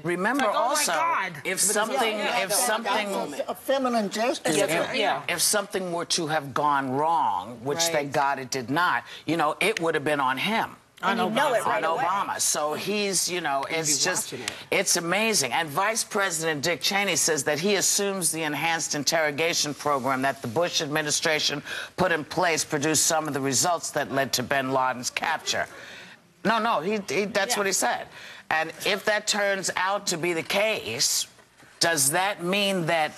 Remember like, also, oh my God. if something, a feminine gesture. if something were to have gone wrong, which thank God it did not, you know, it would have been on him. On Obama. So he's, you know, it's just, it's amazing. And Vice President Dick Cheney says that he assumes the enhanced interrogation program that the Bush administration put in place produced some of the results that led to bin Laden's capture. No, that's what he said. And if that turns out to be the case, does that mean that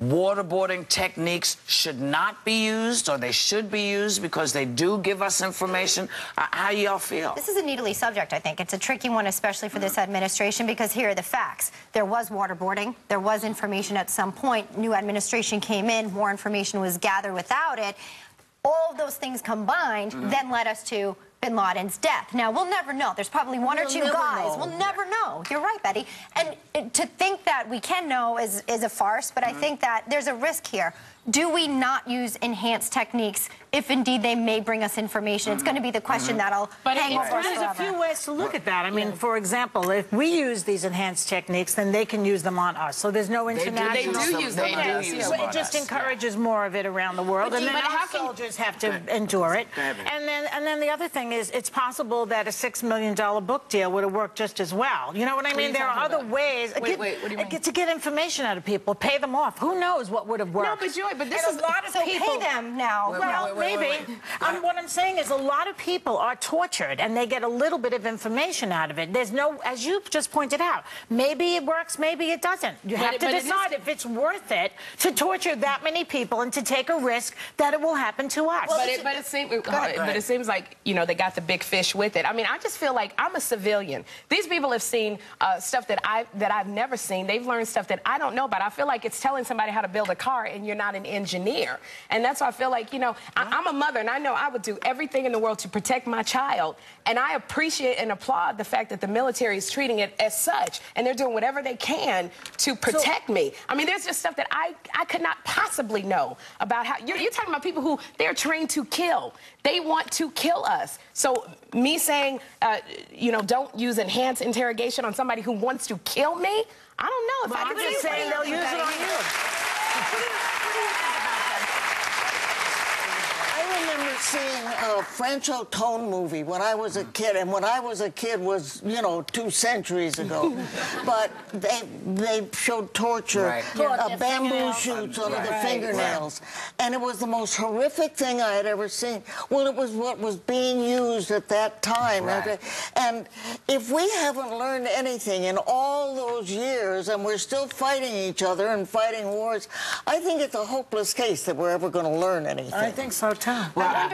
waterboarding techniques should not be used, or they should be used because they do give us information? How y'all feel? This is a needly subject, I think. It's a tricky one, especially for this administration, because here are the facts. There was waterboarding. There was information at some point. New administration came in. More information was gathered without it. All of those things combined then led us to bin Laden's death. Now, we'll never know. There's probably one or two guys. We'll never know. You're right, Betty. And to think that we can know is a farce, but I think that there's a risk here. Do we not use enhanced techniques if indeed they may bring us information? It's going to be the question that'll hang over us forever. There's a few ways to look at that. I mean, for example, if we use these enhanced techniques, then they can use them on us. So there's no international... They do use them It just encourages more of it around the world, and then our soldiers have to endure it. And then the other thing is, it's possible that a $6 million book deal would have worked just as well. You know what I mean? There are other ways what do you mean? to get information out of people, pay them off. Who knows what would have worked? No, but Joy, but this is a lot of people. Pay them now. Well, maybe. What I'm saying is a lot of people are tortured, and they get a little bit of information out of it. There's no, as you just pointed out, maybe it works, maybe it doesn't. You have to decide if it's worth it to torture that many people and to take a risk that it will happen to us. Well, but it seems like, you know, they got the big fish with it. I mean, I just feel like I'm a civilian. These people have seen stuff that I've never seen. They've learned stuff that I don't know about. I feel like it's telling somebody how to build a car, and you're not an engineer. And that's why I feel like, you know, I'm a mother, and I know I would do everything in the world to protect my child. And I appreciate and applaud the fact that the military is treating it as such, and they're doing whatever they can to protect me. I mean, there's just stuff that I could not possibly know about. How you're talking about people who they're trained to kill. They want to kill us. So me saying, you know, don't use enhanced interrogation on somebody who wants to kill me, I don't know. If I'm just saying they'll use it on you. Seeing a French-Otone movie when I was a kid, and when I was a kid was, you know, 2 centuries ago. But they showed torture, bamboo shoots under the fingernails, and it was the most horrific thing I had ever seen. Well, it was what was being used at that time, and if we haven't learned anything in all those years, and we're still fighting each other and fighting wars, I think it's a hopeless case that we're ever going to learn anything. I think so too. Well,